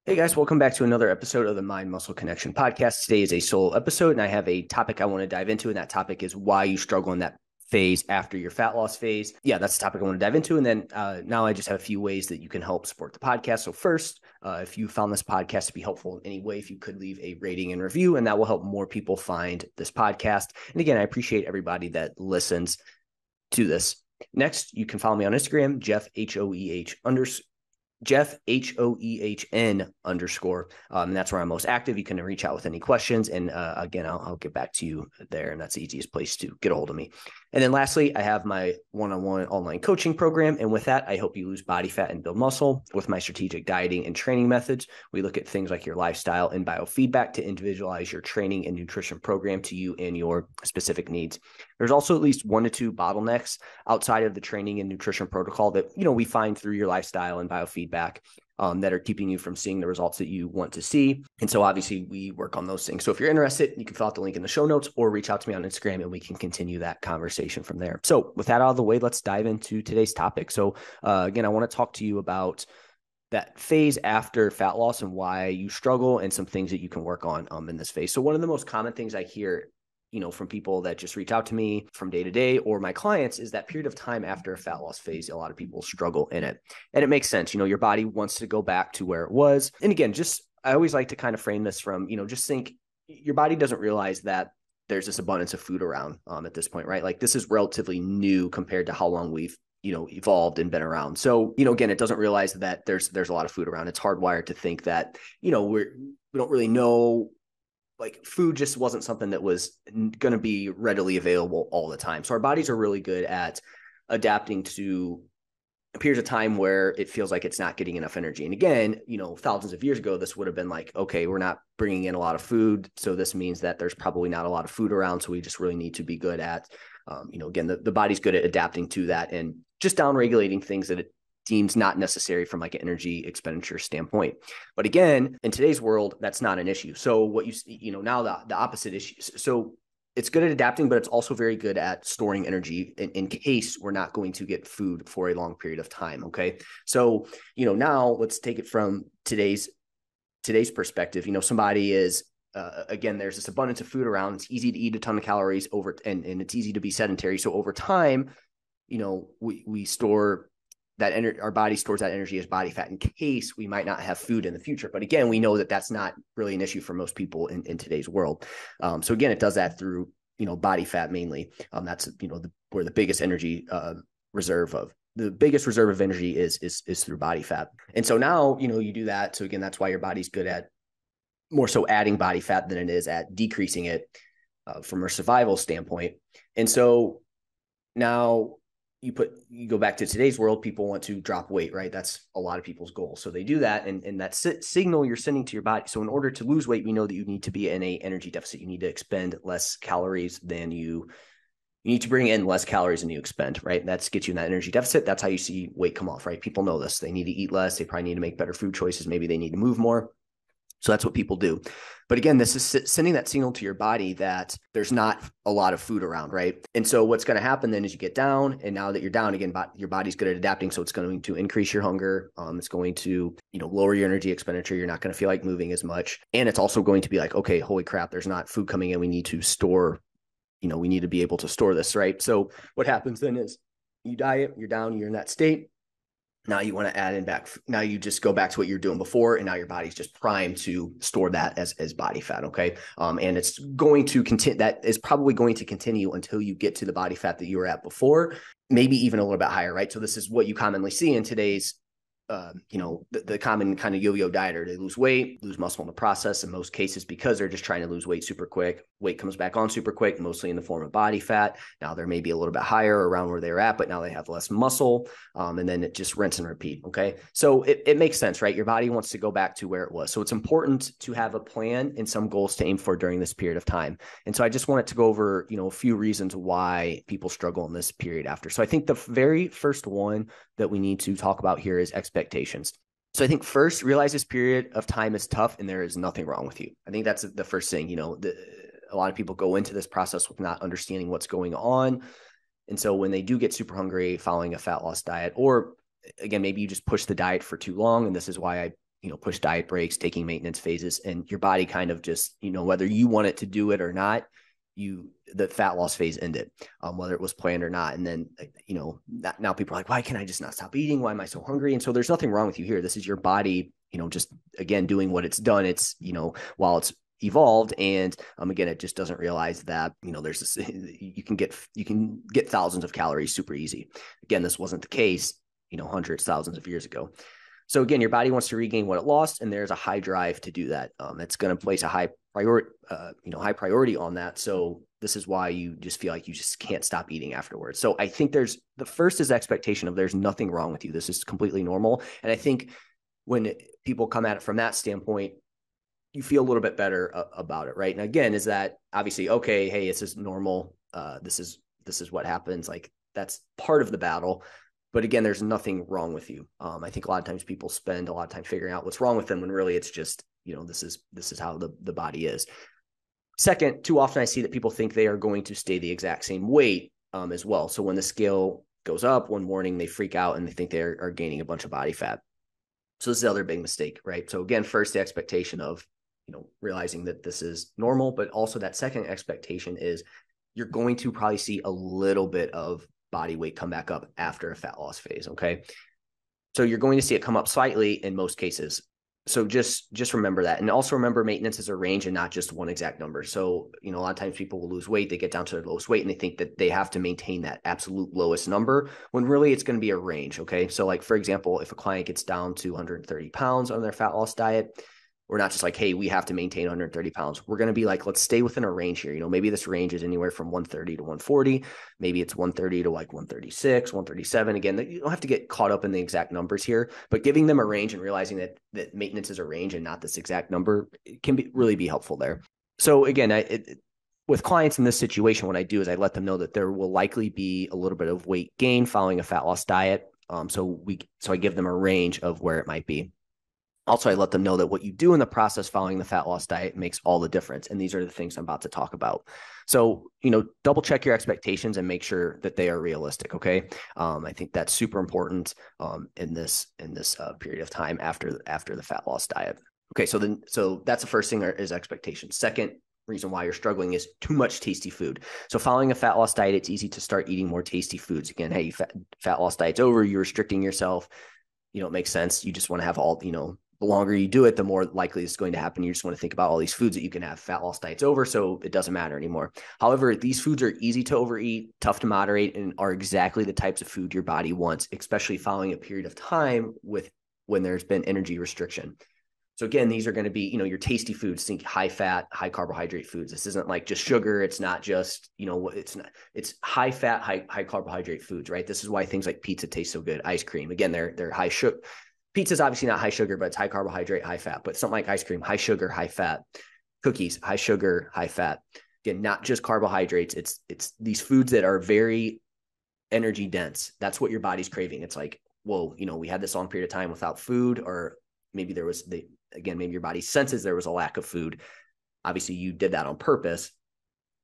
Hey guys, welcome back to another episode of the Mind Muscle Connection podcast. Today is a solo episode, and I have a topic I want to dive into, and that topic is why you struggle in that phase after your fat loss phase. Yeah, that's the topic I want to dive into. And then now I just have a few ways that you can help support the podcast. So first, if you found this podcast to be helpful in any way, if you could leave a rating and review, and that will help more people find this podcast. And again, I appreciate everybody that listens to this. Next, you can follow me on Instagram, Jeff Hoehn _. And that's where I'm most active. You can reach out with any questions. And again, I'll get back to you there. And that's the easiest place to get a hold of me. And then lastly, I have my one-on-one online coaching program. And with that, I help you lose body fat and build muscle with my strategic dieting and training methods. We look at things like your lifestyle and biofeedback to individualize your training and nutrition program to you and your specific needs. There's also at least 1 to 2 bottlenecks outside of the training and nutrition protocol that, we find through your lifestyle and biofeedback that are keeping you from seeing the results that you want to see. And so obviously we work on those things. So if you're interested, you can fill out the link in the show notes or reach out to me on Instagram and we can continue that conversation from there. So with that out of the way, let's dive into today's topic. So again, I want to talk to you about that phase after fat loss and why you struggle and some things that you can work on in this phase. So one of the most common things I hear from people that just reach out to me from day to day or my clients is that period of time after a fat loss phase. A lot of people struggle in it, and it makes sense. Your body wants to go back to where it was. And again, I always like to kind of frame this from, just think your body doesn't realize that there's this abundance of food around at this point, right? Like this is relatively new compared to how long we've evolved and been around. So, again, it doesn't realize that there's a lot of food around. It's hardwired to think that, we don't really know. Like food just wasn't something that was going to be readily available all the time. So our bodies are really good at adapting to periods of time where it feels like it's not getting enough energy. And again, thousands of years ago, this would have been like, okay, we're not bringing in a lot of food. So this means that there's probably not a lot of food around. So we just really need to be good at, again, the body's good at adapting to that and just down-regulating things that it deems not necessary from like an energy expenditure standpoint. But again, in today's world, that's not an issue. So what now the opposite issue. So it's good at adapting, but it's also very good at storing energy in case we're not going to get food for a long period of time. Okay. So, now let's take it from today's perspective. Somebody is, again, there's this abundance of food around. It's easy to eat a ton of calories and it's easy to be sedentary. So over time, we store that our body stores that energy as body fat in case we might not have food in the future. But again, we know that that's not really an issue for most people in today's world. So again, it does that through, body fat mainly. That's, where the biggest energy reserve of energy is through body fat. And so now, you do that. So again, that's why your body's good at more so adding body fat than it is at decreasing it from a survival standpoint. And so now, you go back to today's world, people want to drop weight, right? That's a lot of people's goal. So they do that. And that signal you're sending to your body. So in order to lose weight, we know that you need to be in a energy deficit. You need to expend less calories than you need to bring in less calories than you expend, right? That gets you in that energy deficit. That's how you see weight come off, right? People know this. They need to eat less. They probably need to make better food choices. Maybe they need to move more. So that's what people do. But again, this is sending that signal to your body that there's not a lot of food around, right? And so what's going to happen then is you get down, and now that you're down again, your body's good at adapting. So it's going to increase your hunger. It's going to, lower your energy expenditure. You're not going to feel like moving as much. And it's also going to be like, okay, holy crap, there's not food coming in. We need to store, we need to be able to store this, right? So what happens then is you diet, you're down, you're in that state. Now you want to add in back. Now you just go back to what you're doing before, and now your body's just primed to store that as body fat. Okay. And it's going to continue. That is probably going to continue until you get to the body fat that you were at before, maybe even a little bit higher. Right. So this is what you commonly see in today's, the common kind of yo-yo dieter. They lose weight, lose muscle in the process in most cases because they're just trying to lose weight super quick. Weight comes back on super quick, mostly in the form of body fat. Now they're maybe a little bit higher around where they're at, but now they have less muscle. And then it just rinse and repeat. Okay. So it makes sense, right? Your body wants to go back to where it was. So it's important to have a plan and some goals to aim for during this period of time. And so I just wanted to go over, a few reasons why people struggle in this period after. So I think the very first one that we need to talk about here is expectations. So I think first, realize this period of time is tough and there is nothing wrong with you. I think that's the first thing. A lot of people go into this process with not understanding what's going on. And so when they do get super hungry following a fat loss diet, or again, maybe you just push the diet for too long. And this is why I push diet breaks, taking maintenance phases, and your body kind of just, whether you want it to do it or not, the fat loss phase ended, whether it was planned or not. And then, now people are like, why can I just not stop eating? Why am I so hungry? And so there's nothing wrong with you here. This is your body, just again, doing what it's done. It's, while it's evolved. And again, it just doesn't realize that, there's this, you can get thousands of calories super easy. Again, this wasn't the case, hundreds, thousands of years ago. So again, your body wants to regain what it lost, and there's a high drive to do that. It's going to place a high priority on that. So this is why you just feel like you just can't stop eating afterwards. So I think the first is expectation of there's nothing wrong with you. This is completely normal. And I think when people come at it from that standpoint, you feel a little bit better about it, right? And again, is that obviously, okay, hey, this is normal. This is what happens. Like, that's part of the battle. But again, there's nothing wrong with you. I think a lot of times people spend a lot of time figuring out what's wrong with them when really it's just, this is how the body is. Second, too often I see that people think they are going to stay the exact same weight as well. So when the scale goes up one morning, they freak out and they think they are gaining a bunch of body fat. So this is the other big mistake, right? So again, first, the expectation of, realizing that this is normal, but also that second expectation is you're going to probably see a little bit of body weight come back up after a fat loss phase. Okay. So you're going to see it come up slightly in most cases. So just remember that. And also remember, maintenance is a range and not just one exact number. So, a lot of times people will lose weight, they get down to their lowest weight and they think that they have to maintain that absolute lowest number when really it's going to be a range. Okay. So like, for example, if a client gets down to 130 pounds on their fat loss diet, we're not just like, hey, we have to maintain 130 pounds. We're going to be like, let's stay within a range here. Maybe this range is anywhere from 130 to 140. Maybe it's 130 to like 136, 137. Again, you don't have to get caught up in the exact numbers here, but giving them a range and realizing that maintenance is a range and not this exact number can really be helpful there. So again, with clients in this situation, what I do is I let them know that there will likely be a little bit of weight gain following a fat loss diet. So I give them a range of where it might be. Also, I let them know that what you do in the process following the fat loss diet makes all the difference. And these are the things I'm about to talk about. So, double check your expectations and make sure that they are realistic. Okay. I think that's super important in this period of time after the fat loss diet. Okay. So that's the first thing is expectations. Second reason why you're struggling is too much tasty food. So following a fat loss diet, it's easy to start eating more tasty foods. Again, hey, fat loss diet's over, you're restricting yourself. It makes sense. You just want to have all, the longer you do it, the more likely it's going to happen. You just want to think about all these foods that you can have. Fat loss diet's over, so it doesn't matter anymore. However, these foods are easy to overeat, tough to moderate, and are exactly the types of food your body wants, especially following a period of time when there's been energy restriction. So again, these are going to be, your tasty foods. Think high fat, high carbohydrate foods. This isn't like just sugar. It's not just, it's high fat, high carbohydrate foods, right? This is why things like pizza taste so good. Ice cream, again, they're high sugar. Pizza is obviously not high sugar, but it's high carbohydrate, high fat. But something like ice cream, high sugar, high fat. Cookies, high sugar, high fat. Again, not just carbohydrates. It's these foods that are very energy dense. That's what your body's craving. It's like, whoa, we had this long period of time without food, or maybe maybe your body senses there was a lack of food. Obviously, you did that on purpose.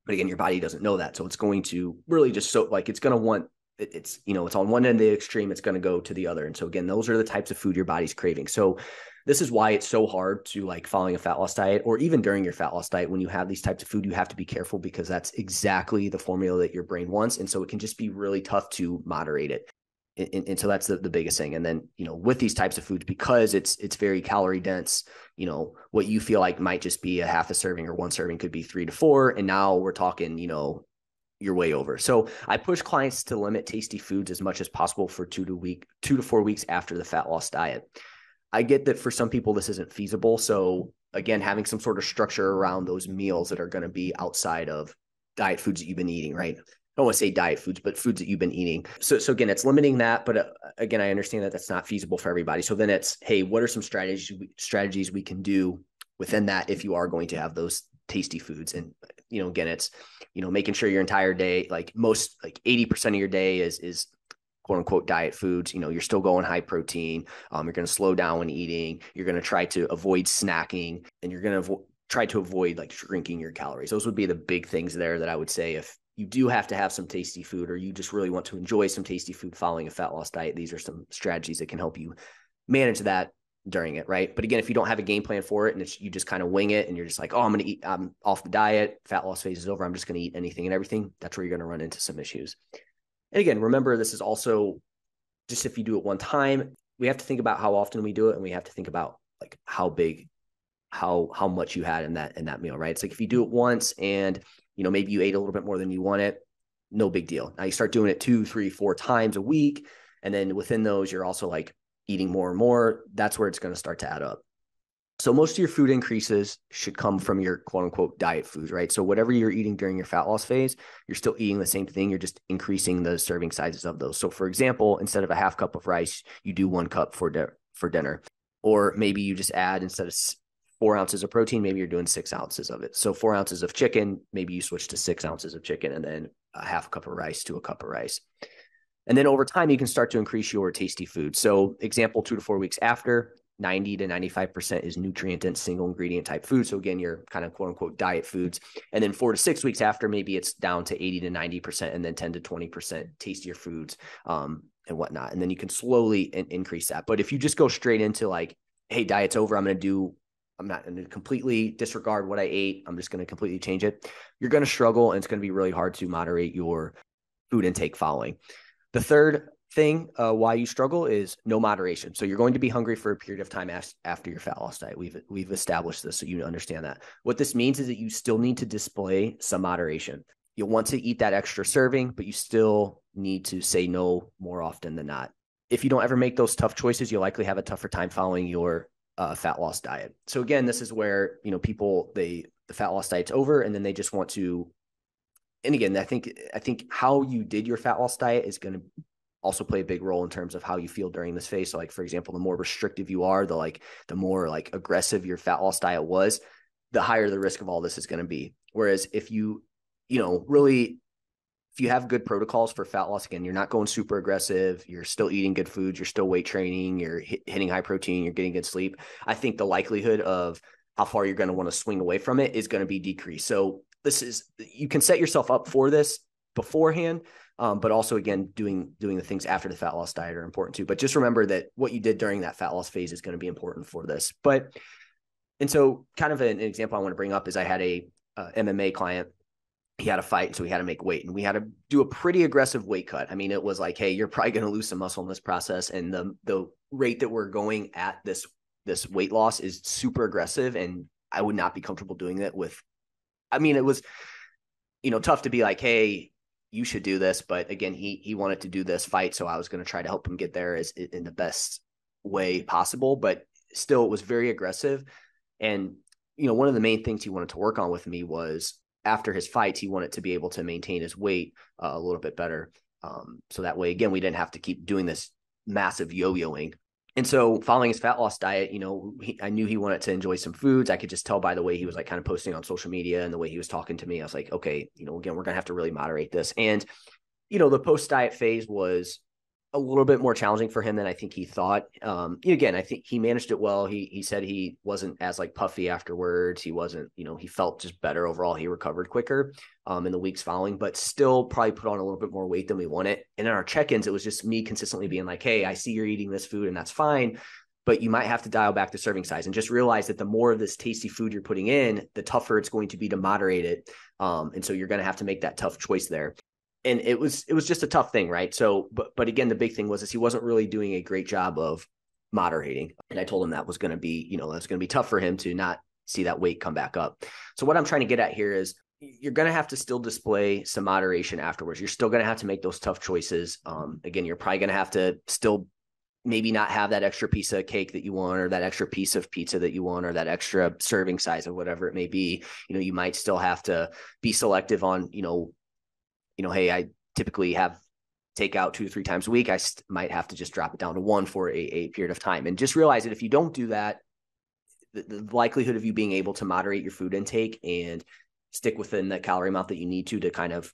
But again, your body doesn't know that. So it's going to really just it's going to want it's on one end of the extreme, it's going to go to the other. And so again, those are the types of food your body's craving. So this is why it's so hard to following a fat loss diet, or even during your fat loss diet, when you have these types of food, you have to be careful because that's exactly the formula that your brain wants. And so it can just be really tough to moderate it. And so that's the biggest thing. And then, with these types of foods, because it's very calorie dense, what you feel like might just be a half a serving or one serving could be 3 to 4. And now we're talking, you're way over. So I push clients to limit tasty foods as much as possible for 2 to 4 weeks after the fat loss diet. I get that for some people, this isn't feasible. So again, having some sort of structure around those meals that are going to be outside of diet foods that you've been eating, right? I don't want to say diet foods, but foods that you've been eating. So again, it's limiting that. But again, I understand that that's not feasible for everybody. So then it's, hey, what are some strategies we can do within that if you are going to have those tasty foods? And, again, it's, making sure your entire day, like 80% of your day is quote unquote diet foods. You're still going high protein. You're going to slow down when eating. You're going to try to avoid snacking, and you're going to try to avoid shrinking your calories. Those would be the big things there that I would say if you do have to have some tasty food, or you just really want to enjoy some tasty food following a fat loss diet. These are some strategies that can help you manage that during it, right? But again, if you don't have a game plan for it and you just kind of wing it and you're just like, oh, I'm off the diet, fat loss phase is over, I'm just going to eat anything and everything, that's where you're going to run into some issues. And again, remember, this is also just if you do it one time, we have to think about how often we do it, and we have to think about like how much you had in that meal, right? It's like if you do it once and maybe you ate a little bit more than you wanted, no big deal. Now you start doing it 2, 3, 4 times a week, and then within those, you're also like eating more and more. That's where it's going to start to add up. So most of your food increases should come from your quote unquote diet foods, right? So whatever you're eating during your fat loss phase, you're still eating the same thing. You're just increasing the serving sizes of those. So for example, instead of a half cup of rice, you do 1 cup for dinner, or maybe you just add, instead of 4 ounces of protein, maybe you're doing 6 ounces of it. So 4 ounces of chicken, maybe you switch to 6 ounces of chicken, and then a half cup of rice to a cup of rice. And then over time, you can start to increase your tasty food. So example, 2 to 4 weeks after, 90 to 95% is nutrient-dense single ingredient type food. So again, your kind of quote unquote diet foods. And then 4 to 6 weeks after, maybe it's down to 80 to 90%, and then 10 to 20% tastier foods and whatnot. And then you can slowly increase that. But if you just go straight into like, hey, diet's over, I'm not going to completely disregard what I ate, I'm just going to completely change it, you're going to struggle, and it's going to be really hard to moderate your food intake following. The third thing why you struggle is no moderation. So you're going to be hungry for a period of time after your fat loss diet. We've established this, so you understand that. What this means is that you still need to display some moderation. You'll want to eat that extra serving, but you still need to say no more often than not. If you don't ever make those tough choices, you'll likely have a tougher time following your fat loss diet. So again, this is where people the fat loss diet's over, and then they just want to. And again, I think how you did your fat loss diet is going to also play a big role in terms of how you feel during this phase. So like, for example, the more restrictive you are, the more like aggressive your fat loss diet was, the higher the risk of all this is going to be. Whereas if you have good protocols for fat loss, again, you're not going super aggressive, you're still eating good foods, you're still weight training, you're hitting high protein, you're getting good sleep, I think the likelihood of how far you're going to want to swing away from it is going to be decreased. So you can set yourself up for this beforehand, but also again, doing the things after the fat loss diet are important too. But just remember that what you did during that fat loss phase is going to be important for this. And so kind of an example I want to bring up is I had a MMA client. He had a fight, so we had to make weight, and we had to do a pretty aggressive weight cut. I mean, it was like, hey, you're probably going to lose some muscle in this process, and the rate that we're going at this weight loss is super aggressive, and I would not be comfortable doing that with. I mean, it was tough to be like, hey, you should do this, but again, he wanted to do this fight, so I was going to try to help him get there in the best way possible, but still, it was very aggressive. And one of the main things he wanted to work on with me was, after his fights, he wanted to be able to maintain his weight a little bit better. So that way, again, we didn't have to keep doing this massive yo-yoing. And so following his fat loss diet, I knew he wanted to enjoy some foods. I could just tell by the way he was like kind of posting on social media and the way he was talking to me. I was like, okay, again, we're going to have to really moderate this. And, the post-diet phase was a little bit more challenging for him than I think he thought. Again, I think he managed it well. He said he wasn't as like puffy afterwards. He wasn't, he felt just better overall. He recovered quicker in the weeks following, but still probably put on a little bit more weight than we wanted. And in our check-ins, it was just me consistently being like, hey, I see you're eating this food and that's fine, but you might have to dial back the serving size, and just realize that the more of this tasty food you're putting in, the tougher it's going to be to moderate it. And so you're going to have to make that tough choice there. And it was just a tough thing, right? So, but again, the big thing was he wasn't really doing a great job of moderating. And I told him that was going to be, that's going to be tough for him to not see that weight come back up. So what I'm trying to get at here is you're going to have to still display some moderation afterwards. You're still going to have to make those tough choices. Again, you're probably going to have to still maybe not have that extra piece of cake that you want, or that extra piece of pizza that you want, or that extra serving size, or whatever it may be. You might still have to be selective on, hey, I typically have takeout 2 to 3 times a week. I might have to just drop it down to 1 for a period of time. And just realize that if you don't do that, the likelihood of you being able to moderate your food intake and stick within the calorie amount that you need to kind of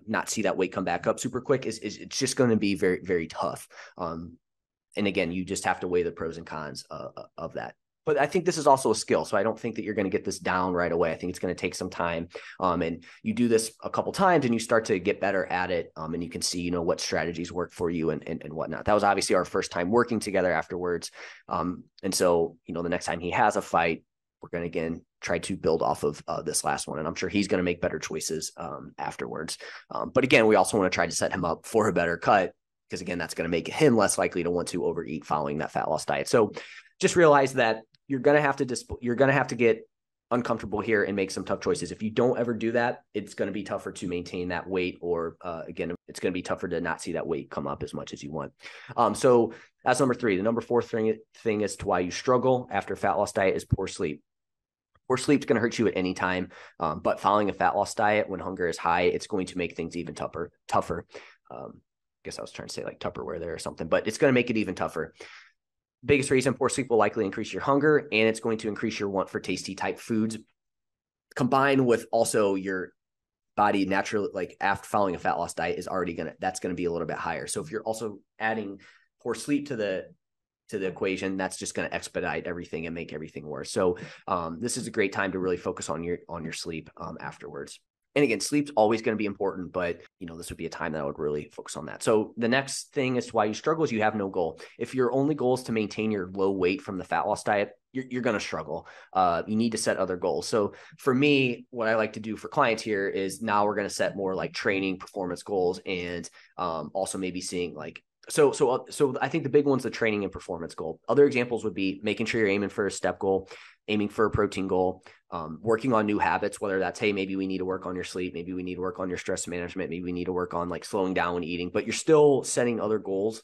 not see that weight come back up super quick is it's just going to be very, very tough. And again, you just have to weigh the pros and cons of that. But I think this is also a skill. So I don't think that you're going to get this down right away. I think it's going to take some time. And you do this a couple times and you start to get better at it. And you can see, you know, what strategies work for you and whatnot. That was obviously our first time working together afterwards. And so, you know, the next time he has a fight, we're going to, again, try to build off of this last one. And I'm sure he's going to make better choices afterwards. But again, we also want to try to set him up for a better cut, because again, that's going to make him less likely to want to overeat following that fat loss diet. So just realize that you're going to have to get uncomfortable here and make some tough choices. If you don't ever do that, it's going to be tougher to maintain that weight, or again, it's going to be tougher to not see that weight come up as much as you want. So that's number 3. The number 4 thing as to why you struggle after a fat loss diet is poor sleep. Poor sleep is going to hurt you at any time, but following a fat loss diet when hunger is high, it's going to make things even tougher. I guess I was trying to say like Tupperware there or something, but it's going to make it even tougher. Biggest reason, poor sleep will likely increase your hunger, and it's going to increase your want for tasty type foods, combined with also your body naturally, like after following a fat loss diet, is already that's going to be a little bit higher. So if you're also adding poor sleep to the equation, that's just going to expedite everything and make everything worse. So this is a great time to really focus on your sleep afterwards. And again, sleep's always going to be important, but you know, this would be a time that I would really focus on that. So the next thing as to why you struggle is you have no goal. If your only goal is to maintain your low weight from the fat loss diet, you're going to struggle. You need to set other goals. So for me, what I like to do for clients here is now we're going to set more like training performance goals, and also maybe seeing like, so I think the big one's the training and performance goal. Other examples would be making sure you're aiming for a step goal, aiming for a protein goal, working on new habits, whether that's, hey, maybe we need to work on your sleep. Maybe we need to work on your stress management. Maybe we need to work on like slowing down when eating, but you're still setting other goals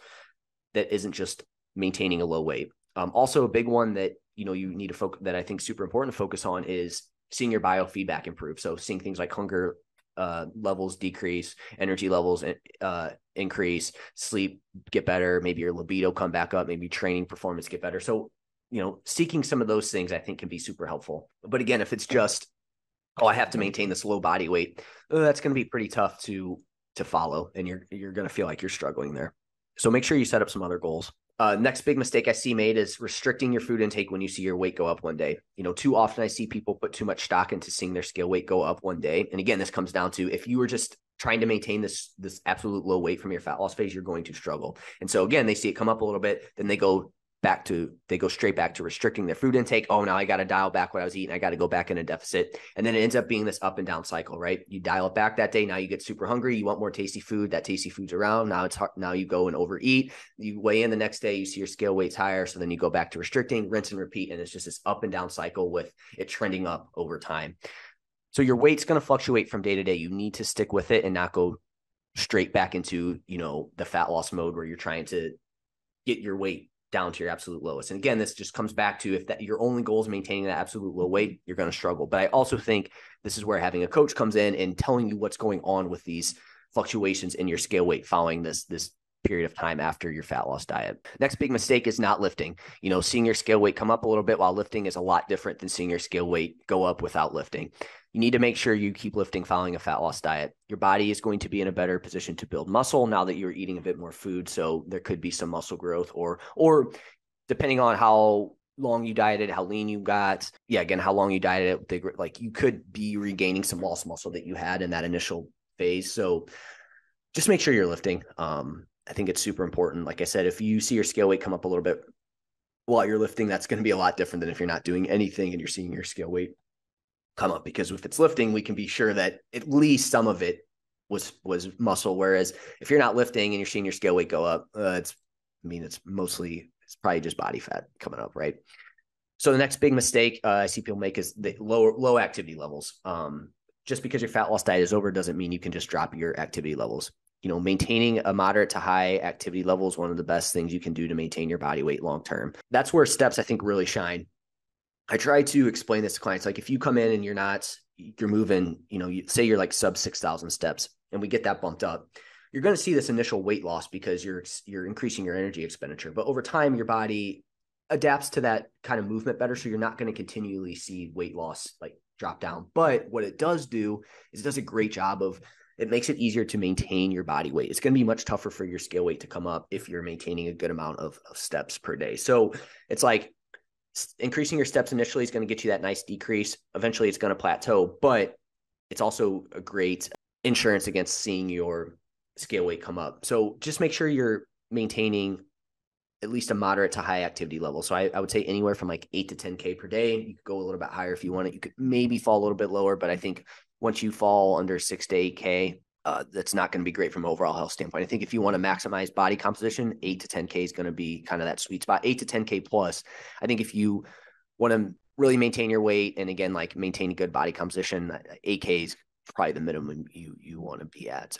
that isn't just maintaining a low weight. Also a big one that, you know, you need to focus, that I think super important to focus on, is seeing your biofeedback improve. So seeing things like hunger levels decrease, energy levels increase, sleep get better, maybe your libido come back up, maybe training performance get better. So, you know, seeking some of those things I think can be super helpful. But again, if it's just, oh, I have to maintain this low body weight, that's going to be pretty tough to follow, and you're going to feel like you're struggling there. So make sure you set up some other goals. Next big mistake I see made is restricting your food intake when you see your weight go up one day. You know, too often I see people put too much stock into seeing their scale weight go up one day. And again, this comes down to, if you were just trying to maintain this absolute low weight from your fat loss phase, you're going to struggle. And so again, they see it come up a little bit, then they go straight back to restricting their food intake. Oh, now I got to dial back what I was eating. I got to go back in a deficit. And then it ends up being this up and down cycle, right? You dial it back that day. Now you get super hungry. You want more tasty food. That tasty food's around. Now it's hard. Now you go and overeat. You weigh in the next day, you see your scale weight's higher. So then you go back to restricting, rinse and repeat. And it's just this up and down cycle with it trending up over time. So your weight's going to fluctuate from day to day. You need to stick with it and not go straight back into, you know, the fat loss mode where you're trying to get your weight down to your absolute lowest. And again, this just comes back to, if that your only goal is maintaining that absolute low weight, you're going to struggle. But I also think this is where having a coach comes in and telling you what's going on with these fluctuations in your scale weight following this period of time after your fat loss diet. Next big mistake is not lifting. You know, seeing your scale weight come up a little bit while lifting is a lot different than seeing your scale weight go up without lifting. You need to make sure you keep lifting following a fat loss diet. Your body is going to be in a better position to build muscle now that you're eating a bit more food. So there could be some muscle growth, or depending on how long you dieted, how lean you got. Yeah, again, how long you dieted, like you could be regaining some lost muscle that you had in that initial phase. So just make sure you're lifting. I think it's super important. Like I said, if you see your scale weight come up a little bit while you're lifting, that's going to be a lot different than if you're not doing anything and you're seeing your scale weight come up, because if it's lifting, we can be sure that at least some of it was muscle. Whereas if you're not lifting and you're seeing your scale weight go up, it's probably just body fat coming up, right? So the next big mistake I see people make is the low activity levels. Just because your fat loss diet is over doesn't mean you can just drop your activity levels. You know, maintaining a moderate to high activity level is one of the best things you can do to maintain your body weight long term. That's where steps, I think, really shine. I try to explain this to clients. Like if you come in and you're moving, you know, say you're like sub 6,000 steps and we get that bumped up, you're going to see this initial weight loss because you're increasing your energy expenditure. But over time, your body adapts to that kind of movement better. So you're not going to continually see weight loss like drop down. But what it does do is it does a great job of, it makes it easier to maintain your body weight. It's going to be much tougher for your scale weight to come up if you're maintaining a good amount of steps per day. So it's like, increasing your steps initially is going to get you that nice decrease. Eventually it's going to plateau, but it's also a great insurance against seeing your scale weight come up. So just make sure you're maintaining at least a moderate to high activity level. So I would say anywhere from like 8 to 10K per day. You could go a little bit higher if you want it. You could maybe fall a little bit lower, but I think once you fall under 6 to 8K, that's not going to be great from an overall health standpoint. I think if you want to maximize body composition, 8 to 10K is going to be kind of that sweet spot. 8 to 10K plus. I think if you want to really maintain your weight and again, like maintain good body composition, 8K is probably the minimum you want to be at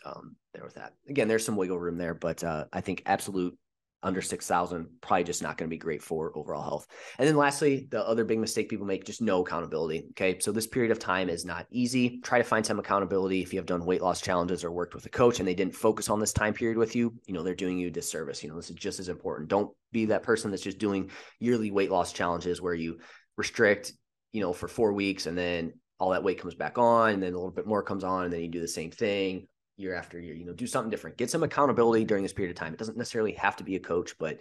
there with that. Again, there's some wiggle room there, but I think absolute under 6,000, probably just not going to be great for overall health. And then lastly, the other big mistake people make, just no accountability. Okay. So this period of time is not easy. Try to find some accountability. If you have done weight loss challenges or worked with a coach and they didn't focus on this time period with you, they're doing you a disservice. This is just as important. Don't be that person that's just doing yearly weight loss challenges where you restrict, for 4 weeks and then all that weight comes back on and then a little bit more comes on and then you do the same thing year after year. Do something different. Get some accountability during this period of time. It doesn't necessarily have to be a coach, but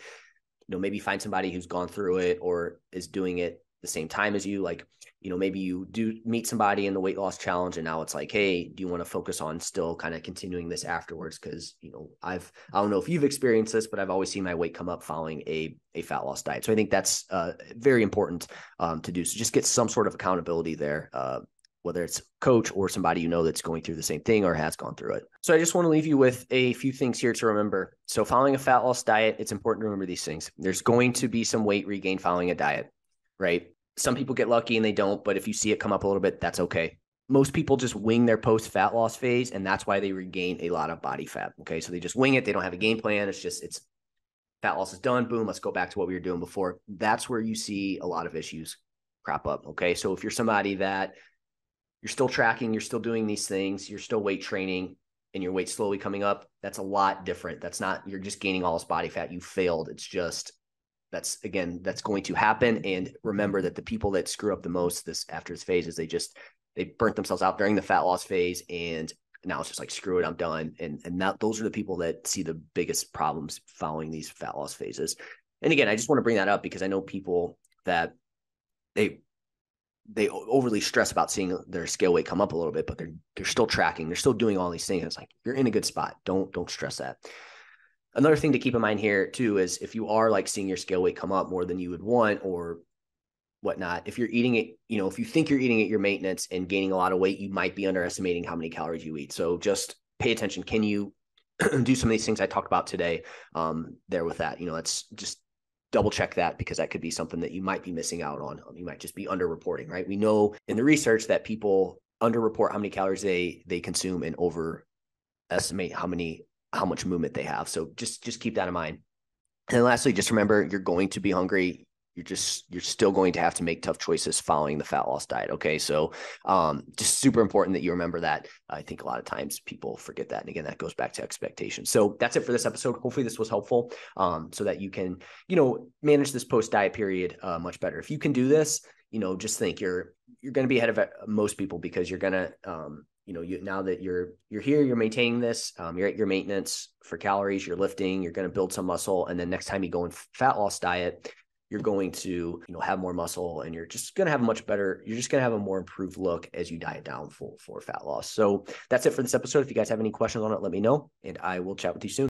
maybe find somebody who's gone through it or is doing it the same time as you. Like, maybe you do meet somebody in the weight loss challenge and now it's like, hey, do you want to focus on still kind of continuing this afterwards? Because I don't know if you've experienced this, but I've always seen my weight come up following a fat loss diet. So I think that's very important to do. So just get some sort of accountability there, whether it's coach or somebody that's going through the same thing or has gone through it. So I just want to leave you with a few things here to remember. So following a fat loss diet, it's important to remember these things. There's going to be some weight regain following a diet, right? Some people get lucky and they don't, but if you see it come up a little bit, that's okay. Most people just wing their post-fat loss phase, and that's why they regain a lot of body fat, okay? So they just wing it. They don't have a game plan. It's fat loss is done. Boom, let's go back to what we were doing before. That's where you see a lot of issues crop up, okay? So if you're somebody that you're still tracking, you're still doing these things, you're still weight training, and your weight's slowly coming up, that's a lot different. That's not, you're just gaining all this body fat. You failed. It's just, that's going to happen. And remember that the people that screw up the most after this phase is they burnt themselves out during the fat loss phase. And now it's just like, screw it, I'm done. And now those are the people that see the biggest problems following these fat loss phases. And again, I just want to bring that up because I know people that they overly stress about seeing their scale weight come up a little bit, but they're still tracking. They're still doing all these things. It's like, you're in a good spot. Don't stress that. Another thing to keep in mind here too, is if you are like seeing your scale weight come up more than you would want or whatnot, if you're eating it, if you think you're eating at your maintenance and gaining a lot of weight, you might be underestimating how many calories you eat. So just pay attention. Can you do some of these things I talked about today there with that? Let's just double check that, because that could be something that you might be missing out on. You might just be underreporting, right? We know in the research that people underreport how many calories they consume and overestimate how much movement they have. So just keep that in mind. And then lastly, just remember, you're going to be hungry. You're still going to have to make tough choices following the fat loss diet. Okay. So just super important that you remember that. I think a lot of times people forget that. And again, that goes back to expectations. So that's it for this episode. Hopefully this was helpful so that you can, manage this post-diet period much better. If you can do this, just think you're going to be ahead of most people, because you're going to, now that you're here, you're maintaining this, you're at your maintenance for calories, you're lifting, you're going to build some muscle. And then next time you go in fat loss diet, you're going to, have more muscle, and you're just going to have a more improved look as you diet down for fat loss. So that's it for this episode. If you guys have any questions on it, let me know, and I will chat with you soon.